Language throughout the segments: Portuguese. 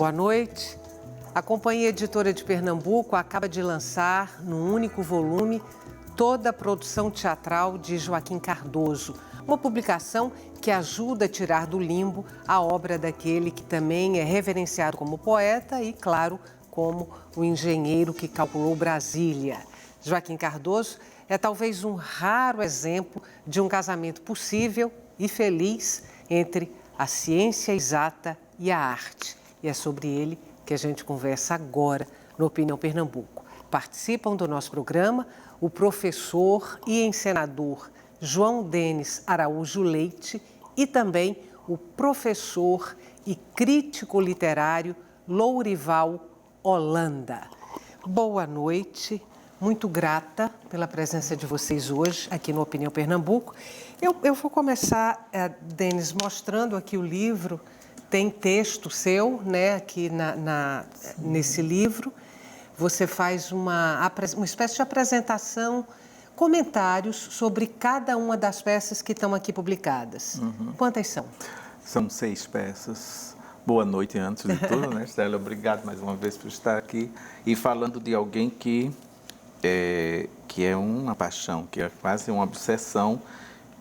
Boa noite. A Companhia Editora de Pernambuco acaba de lançar, num único volume, toda a produção teatral de Joaquim Cardoso. Uma publicação que ajuda a tirar do limbo a obra daquele que também é reverenciado como poeta e, claro, como o engenheiro que calculou Brasília. Joaquim Cardoso é talvez um raro exemplo de um casamento possível e feliz entre a ciência exata e a arte. E é sobre ele que a gente conversa agora no Opinião Pernambuco. Participam do nosso programa o professor e encenador João Denis Araújo Leite e também o professor e crítico literário Lourival Holanda. Boa noite, muito grata pela presença de vocês hoje aqui no Opinião Pernambuco. Eu vou começar, Denis, mostrando aqui o livro. Tem texto seu, né, aqui nesse livro. Você faz uma espécie de apresentação, comentários sobre cada uma das peças que estão aqui publicadas. Quantas são? São 6 peças. Boa noite antes de tudo, né, Stella? Obrigado mais uma vez por estar aqui. E falando de alguém que é uma paixão, que é quase uma obsessão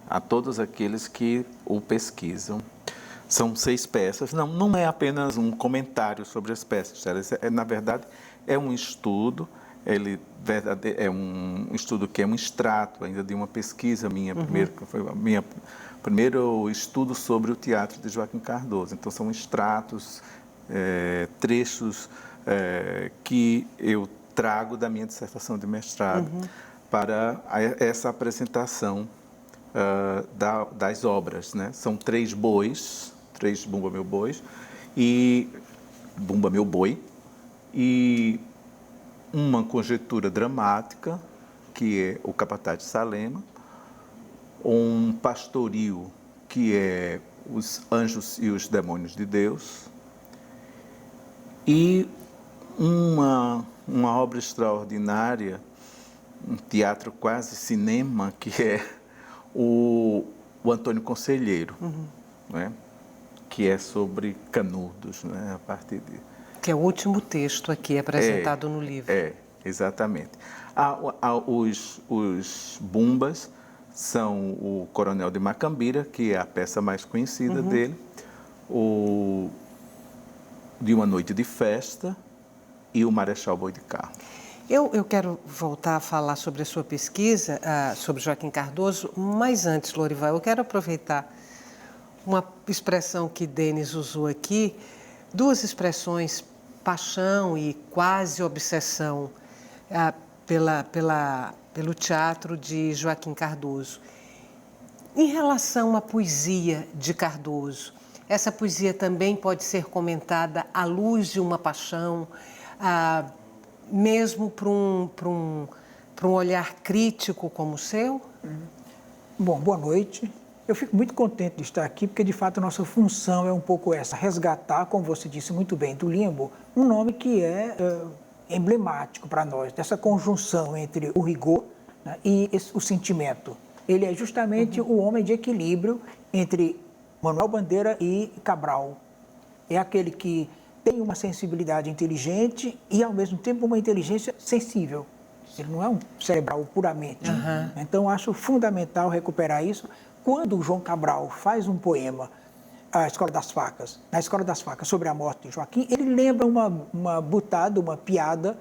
a todos aqueles que o pesquisam. São 6 peças. Não é apenas um comentário sobre as peças. Na verdade, é um estudo. É um estudo que é um extrato ainda de uma pesquisa minha, primeiro estudo sobre o teatro de Joaquim Cardoso. Então, são extratos, trechos que eu trago da minha dissertação de mestrado para essa apresentação das obras, né? São 3 bois, 3 Bumba Meu Bois, e Bumba Meu Boi, e uma conjectura dramática, que é o Capataz de Salema, um pastoril, que é os Anjos e os Demônios de Deus, e uma obra extraordinária, um teatro quase cinema, que é o Antônio Conselheiro, né? Que é sobre Canudos, né? A partir de... Que é o último texto aqui apresentado no livro. Exatamente. Os Bumbas são o Coronel de Macambira, que é a peça mais conhecida dele, o De uma Noite de Festa e o Marechal Boi de Carmo. Eu quero voltar a falar sobre a sua pesquisa, sobre Joaquim Cardoso, mas antes, Lourival, eu quero aproveitar uma expressão que Denis usou aqui, 2 expressões, paixão e quase obsessão pelo teatro de Joaquim Cardoso. Em relação à poesia de Cardoso, essa poesia também pode ser comentada à luz de uma paixão, mesmo para um olhar crítico como o seu? Bom, boa noite. Eu fico muito contente de estar aqui, porque de fato a nossa função é um pouco essa, resgatar, como você disse muito bem, do limbo, um nome que é emblemático para nós, dessa conjunção entre o rigor, né, e o sentimento. Ele é justamente o homem de equilíbrio entre Manuel Bandeira e Cabral. É aquele que tem uma sensibilidade inteligente e, ao mesmo tempo, uma inteligência sensível. Ele não é um cerebral puramente. Então, acho fundamental recuperar isso. Quando o João Cabral faz um poema, na Escola das Facas, sobre a morte de Joaquim, ele lembra uma butada, uma piada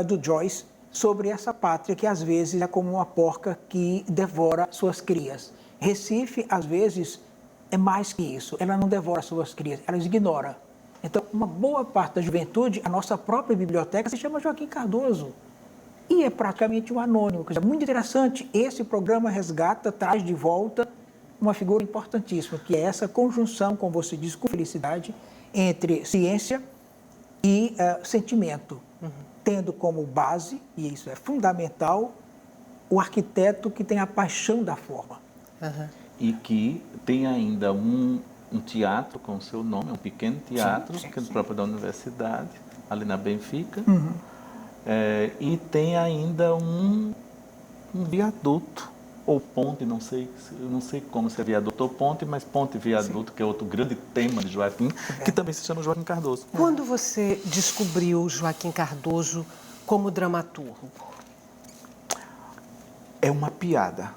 do Joyce sobre essa pátria que, às vezes, é como uma porca que devora suas crias. Recife, às vezes, é mais que isso. Ela não devora suas crias, ela as ignora. Então, uma boa parte da juventude, a nossa própria biblioteca, se chama Joaquim Cardoso. E é praticamente um anônimo. Coisa muito interessante. Esse programa resgata, traz de volta uma figura importantíssima, que é essa conjunção, como você diz, com felicidade, entre ciência e sentimento, tendo como base, e isso é fundamental, o arquiteto que tem a paixão da forma. E que tem ainda um teatro com o seu nome, um pequeno teatro, que é próprio da universidade, ali na Benfica. E tem ainda um viaduto ou ponte, não sei como se é viaduto ou ponte, mas ponte e viaduto, que é outro grande tema de Joaquim, que também se chama Joaquim Cardoso. Quando você descobriu Joaquim Cardoso como dramaturgo? É uma piada.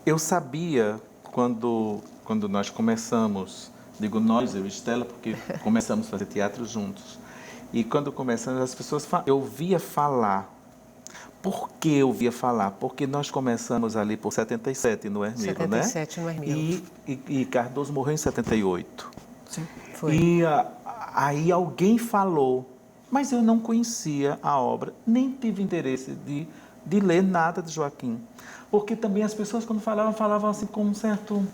Eu sabia quando nós começamos, digo nós, eu e Estela, porque começamos a fazer teatro juntos. E quando começamos, as pessoas eu ouvia falar. Por que eu ouvia falar? Porque nós começamos ali por 77 no Hermilo, 77 no Hermilo. E Cardoso morreu em 78. Sim. Foi. E aí alguém falou, mas eu não conhecia a obra, nem tive interesse de ler nada de Joaquim. Porque também as pessoas, quando falavam assim com um certo...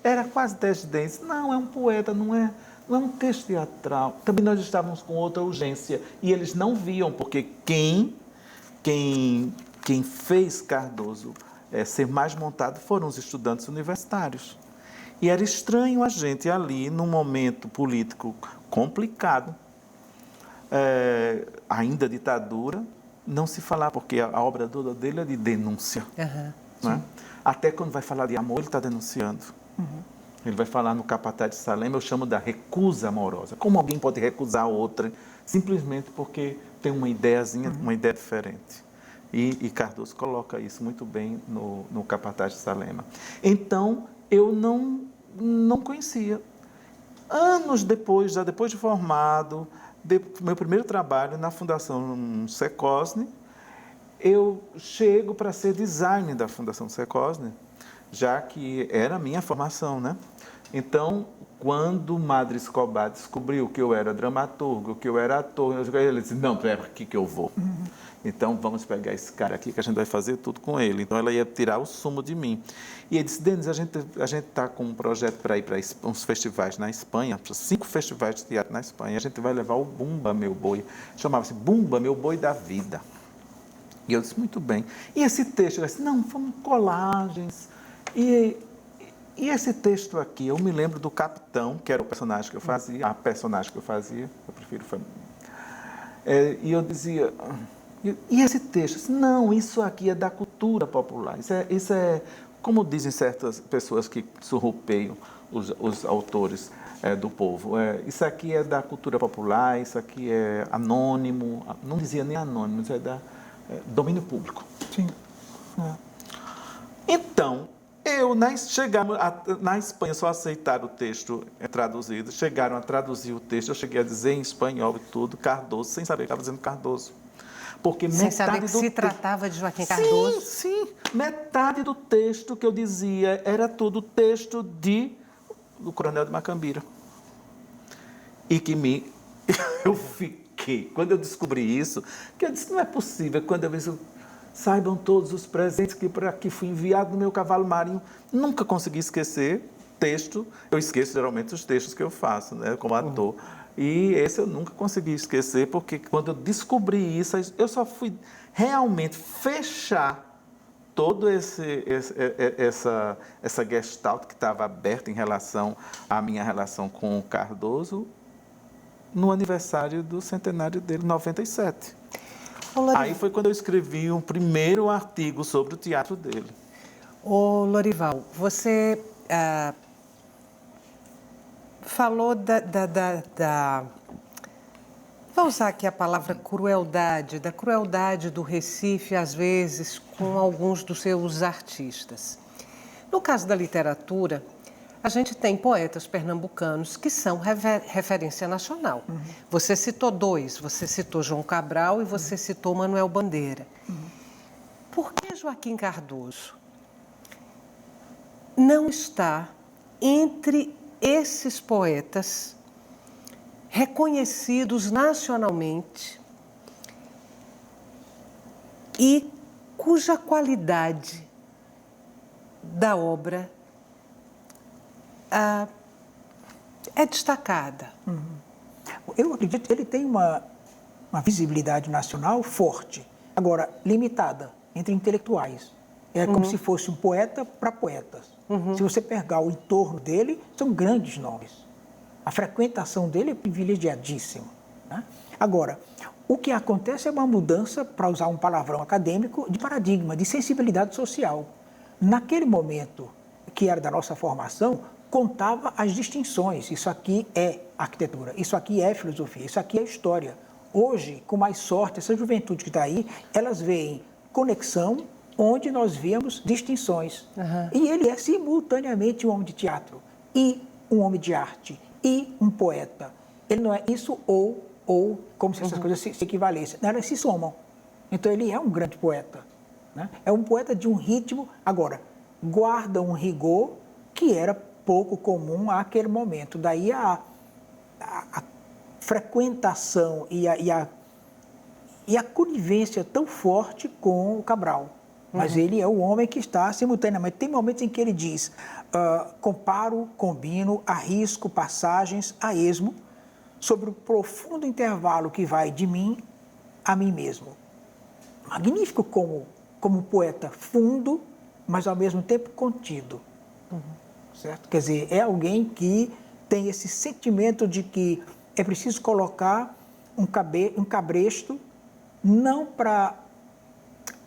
era quase desdém. Não, é um poeta, não é um texto teatral. Também nós estávamos com outra urgência. E eles não viam, porque quem fez Cardoso ser mais montado foram os estudantes universitários. E era estranho a gente ali, num momento político complicado, ainda ditadura, não se falar, porque a obra toda dele é de denúncia. Né? Até quando vai falar de amor, ele está denunciando. Ele vai falar no Capataz de Salema, eu chamo da recusa amorosa. Como alguém pode recusar outra simplesmente porque tem uma ideiazinha, uma ideia diferente? E Cardoso coloca isso muito bem no Capataz de Salema. Então, eu não conhecia. Anos depois, já depois de formado, meu primeiro trabalho na Fundação Secosne, eu chego para ser designer da Fundação Secosne, já que era a minha formação, né? Então, quando Madre Escobar descobriu que eu era dramaturgo, que eu era ator, ele disse, não, é aqui que eu vou. Então, vamos pegar esse cara aqui que a gente vai fazer tudo com ele. Então, ela ia tirar o sumo de mim. E ele disse, Denis, a gente está com um projeto para ir para uns festivais na Espanha, 5 festivais de teatro na Espanha. A gente vai levar o Bumba, Meu Boi. Chamava-se Bumba, Meu Boi da Vida. E eu disse, muito bem. E esse texto, ele disse, não, foram colagens. E esse texto aqui, eu me lembro do Capitão, que era o personagem que eu fazia, a personagem que eu fazia, eu prefiro... e eu dizia... E esse texto? Não, isso aqui é da cultura popular. Isso é como dizem certas pessoas que surrupeiam os autores do povo. Isso aqui é da cultura popular, isso aqui é anônimo, não dizia nem anônimo, isso é da domínio público. Sim. Então, chegamos na Espanha, só aceitaram o texto traduzido, chegaram a traduzir o texto, eu cheguei a dizer em espanhol e tudo, Cardoso, sem saber que estava dizendo Cardoso. Porque sem saber que se tratava de Joaquim Sim, Cardoso? sim. Metade do texto que eu dizia era tudo texto do Coronel de Macambira. E que eu fiquei, quando eu descobri isso, que eu disse, não é possível, quando eu disse, saibam todos os presentes que por aqui fui enviado no meu cavalo marinho, nunca consegui esquecer texto, eu esqueço geralmente os textos que eu faço, né, como ator. E esse eu nunca consegui esquecer, porque quando eu descobri isso, eu só fui realmente fechar todo essa gestalt que estava aberta em relação à minha relação com o Cardoso no aniversário do centenário dele, 97. Aí foi quando eu escrevi o primeiro artigo sobre o teatro dele. Ô, Lorival, você... falou vou usar aqui a palavra crueldade, da crueldade do Recife, às vezes, com alguns dos seus artistas. No caso da literatura, a gente tem poetas pernambucanos que são referência nacional. Você citou 2, você citou João Cabral e você citou Manuel Bandeira. Por que Joaquim Cardoso não está entre esses poetas reconhecidos nacionalmente e cuja qualidade da obra é destacada? Eu acredito que ele tem uma visibilidade nacional forte, agora limitada entre intelectuais. É como se fosse um poeta para poetas. Se você pegar o entorno dele, são grandes nomes. A frequentação dele é privilegiadíssima. Né? Agora, O que acontece é uma mudança, para usar um palavrão acadêmico, de paradigma, de sensibilidade social. Naquele momento que era da nossa formação, contava as distinções. Isso aqui é arquitetura, isso aqui é filosofia, isso aqui é história. Hoje, com mais sorte, essa juventude que está aí, elas veem conexão onde nós vemos distinções. E ele é simultaneamente um homem de teatro, e um homem de arte, e um poeta. Ele não é isso ou como se essas coisas se equivalessem. Não, elas se somam. Então ele é um grande poeta, né? É um poeta de um ritmo, agora, guarda um rigor que era pouco comum àquele momento. Daí a frequentação e a conivência tão forte com o Cabral. Mas ele é o homem que está simultaneamente. Tem momentos em que ele diz, comparo, combino, arrisco passagens a esmo sobre o profundo intervalo que vai de mim a mim mesmo. Magnífico como poeta, fundo, mas ao mesmo tempo contido. Certo? Quer dizer, é alguém que tem esse sentimento de que é preciso colocar um cabresto, não para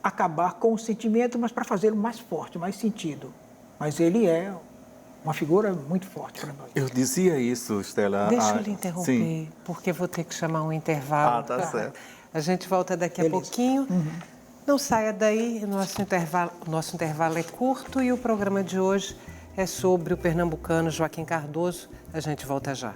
acabar com o sentimento, mas para fazê-lo mais forte, mais sentido. Mas ele é uma figura muito forte para nós. Eu dizia isso, Estela. Deixa eu lhe interromper, porque vou ter que chamar um intervalo. Tá certo. A gente volta daqui a pouquinho. Não saia daí, nosso intervalo é curto e o programa de hoje é sobre o pernambucano Joaquim Cardoso. A gente volta já.